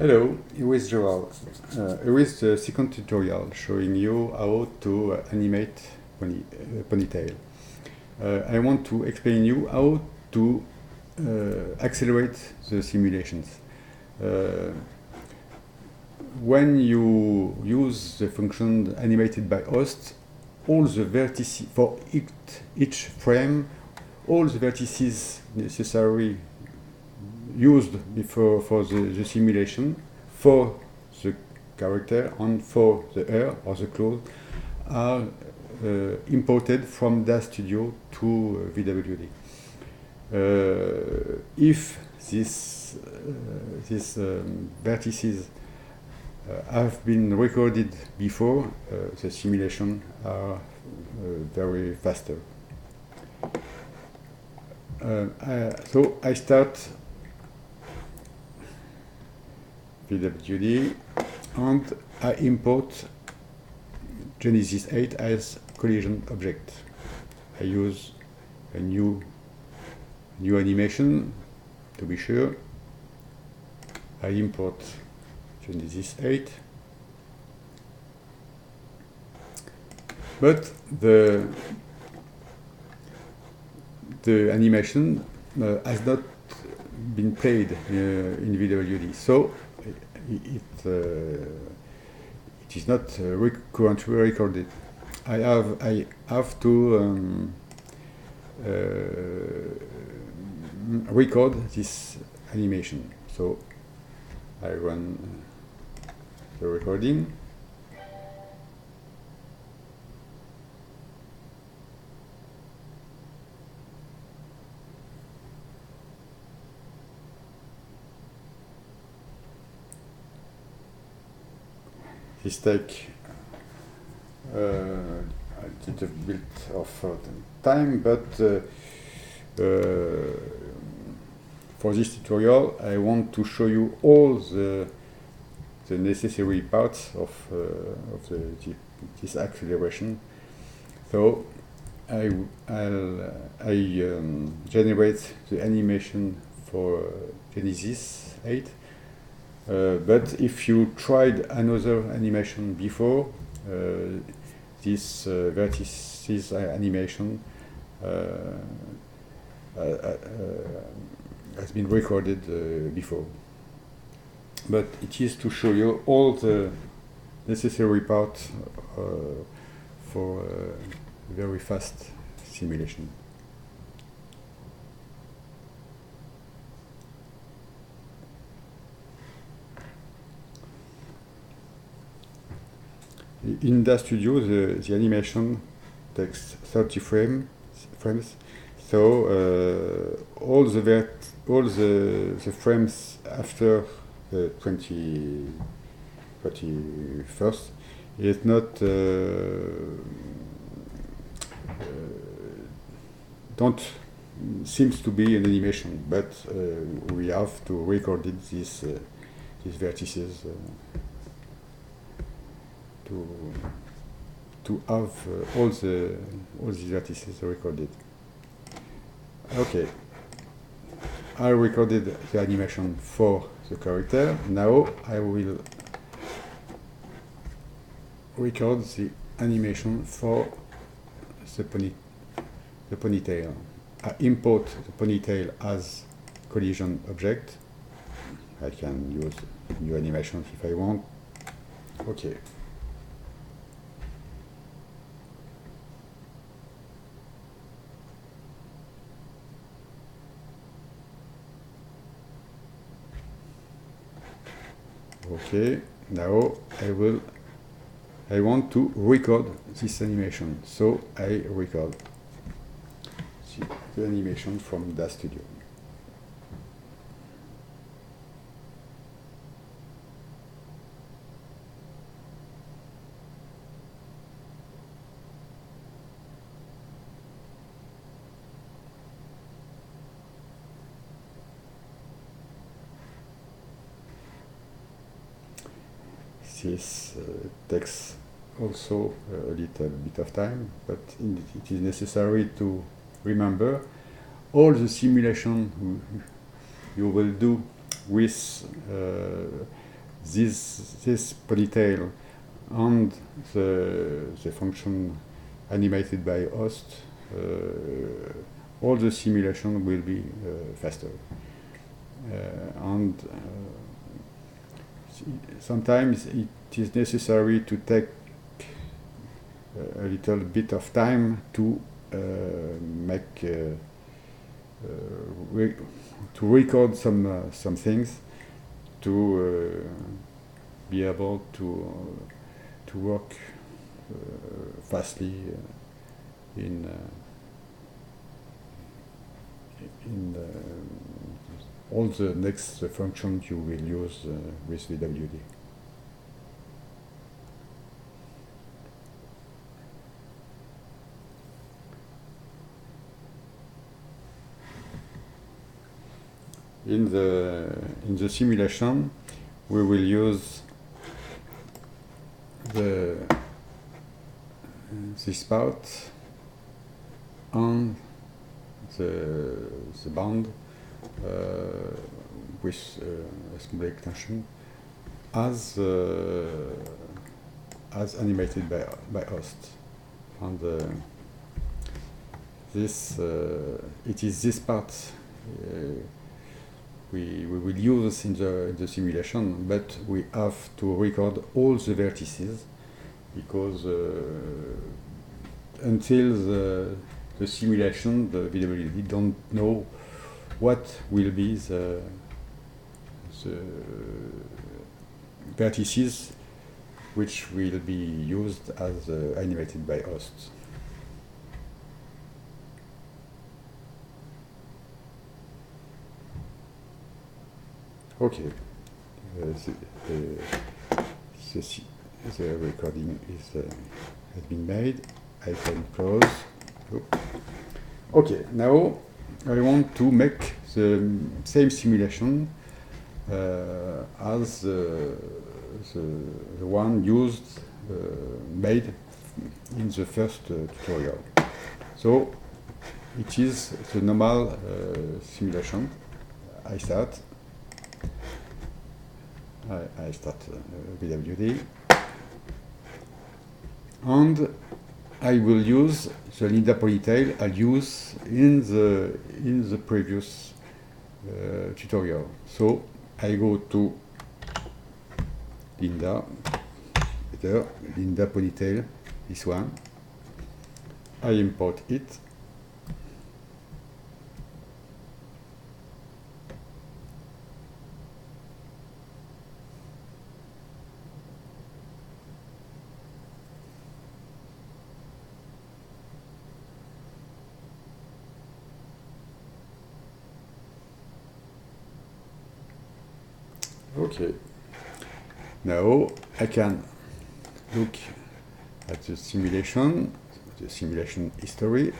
Hello, here is Joel. Here is the second tutorial showing you how to animate ponytail. I want to explain you how to accelerate the simulations. When you use the function animated by host, all the vertices for each frame, all the vertices necessary used before for the simulation for the character and for the hair or the clothes are imported from DAZ Studio to VWD. If these vertices have been recorded before, the simulation are very faster. So I start VWD and I import Genesis 8 as collision object. I use a new animation to be sure. I import Genesis 8, but the animation has not been played in VWD, so it is not currently recorded. I have to record this animation. So I run the recording. This take a little bit of time, but for this tutorial I want to show you all the necessary parts of this acceleration. So I generate the animation for Genesis 8. But if you tried another animation before, this vertices animation has been recorded before. But it is to show you all the necessary parts for very fast simulation. In DAZ Studio, the animation takes 30 frames. So all the frames after the 21st is not don't seems to be an animation, but we have to record these vertices. To have all these vertices recorded. Okay, I recorded the animation for the character. Now I will record the animation for the ponytail. I import the ponytail as collision object. I can use new animations if I want. Okay. Okay, now I want to record this animation, so I record the animation from DAZ Studio. This takes also a little bit of time, but it is necessary to remember all the simulation you will do with this ponytail and the function animated by host, all the simulation will be faster. And sometimes it is necessary to take a little bit of time to make to record some things to be able to work fastly in all the next functions you will use with VWD. In the simulation, we will use this part and the band with a small extension as animated by host, and this it is this part we will use in the simulation, but we have to record all the vertices, because until the simulation, the VWD don't know what will be the vertices which will be used as animated by hosts. Okay, the recording has been made. I can close. Okay, now I want to make the same simulation as the one used made in the first tutorial. So it is the normal simulation. I start VWD, and I will use the Linda ponytail I used in the previous tutorial. So I go to Linda ponytail, this one. I import it. Okay, now I can look at the simulation history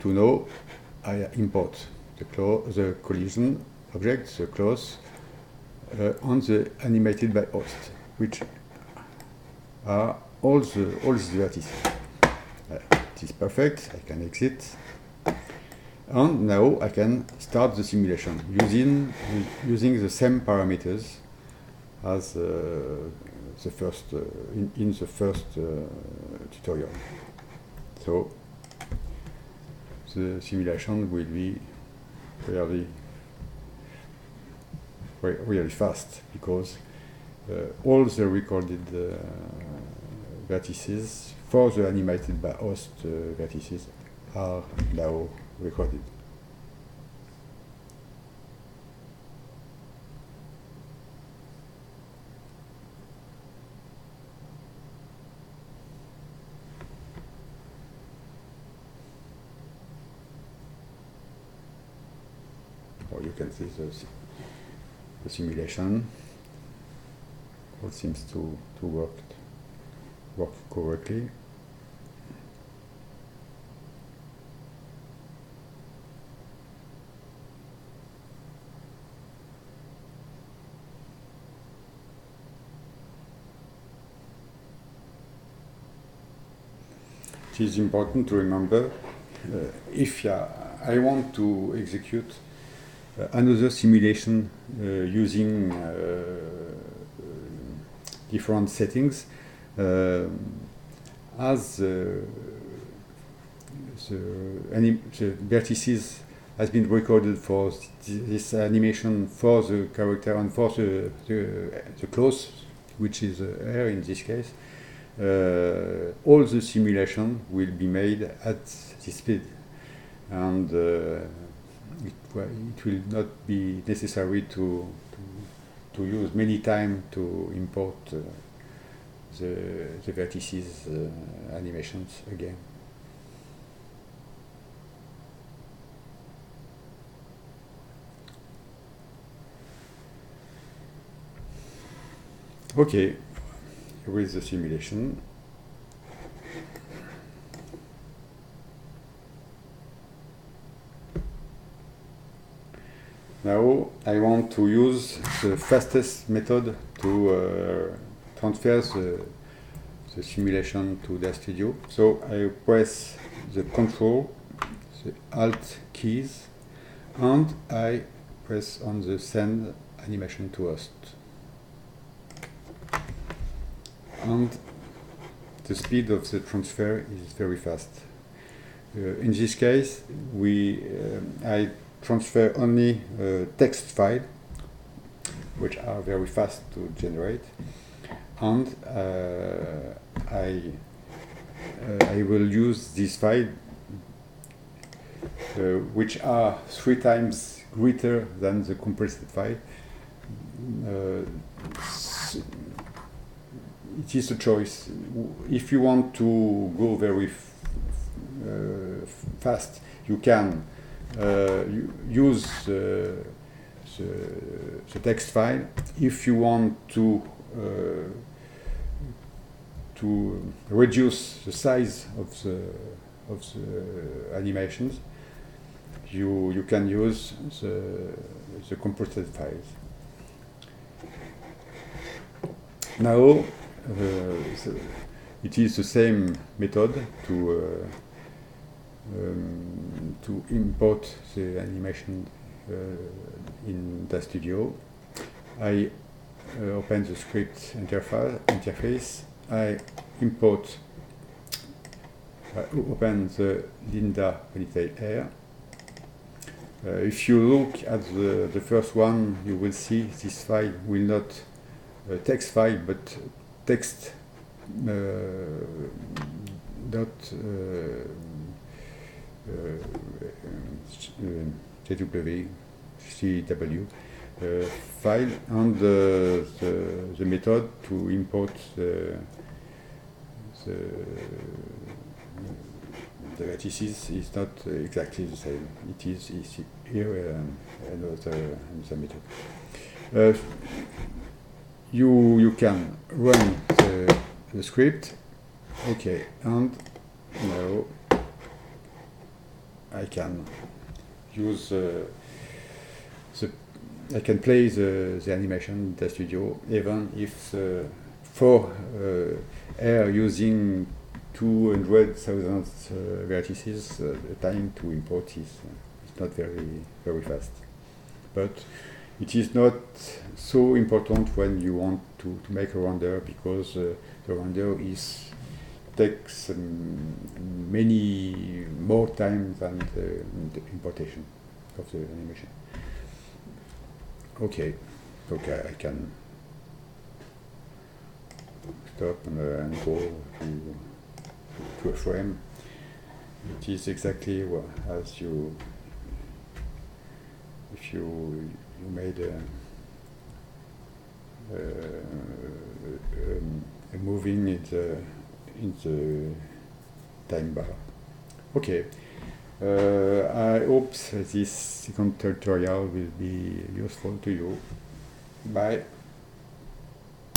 to know I import the collision object, the close, on the animated by host, which are all these vertices. It is perfect. I can exit. And now I can start the simulation using the same parameters as the first in the first tutorial. So the simulation will be really fast, because all the recorded vertices for the animated by host vertices are now recorded. Or you can see the simulation. All seems to work correctly. It is important to remember, if I want to execute another simulation using different settings. As the vertices has been recorded for this animation for the character and for the clothes, which is hair in this case, all the simulation will be made at this speed, and it will not be necessary to use many time to import the vertices animations again. Okay, here is the simulation. Now I want to use the fastest method to transfer the simulation to the studio. So I press the Control, the Alt keys, and I press on the Send Animation to Host. And the speed of the transfer is very fast. In this case, I transfer only text files, which are very fast to generate, and I will use this file, which are 3 times greater than the compressed file. It is a choice. If you want to go very fast, you can use the text file. If you want to reduce the size of the animations, you can use the compressed files. Now it is the same method to import the animation in the studio. I open the script interface. I open the Linda ponytail hair. If you look at the first one, you will see this file will not text file, but text CW file, and the method to import the vertices is not exactly the same. It is here another method. You can run the script. Okay, and now I can use I can play the animation in the studio, even if for hair using 200,000 vertices, the time to import is not very fast. But it is not so important when you want to make a render, because the render takes many more time than the importation of the animation. Okay, I can stop and go to a frame. It is exactly as if you made a moving in the time bar. Okay. I hope this second tutorial will be useful to you. Bye.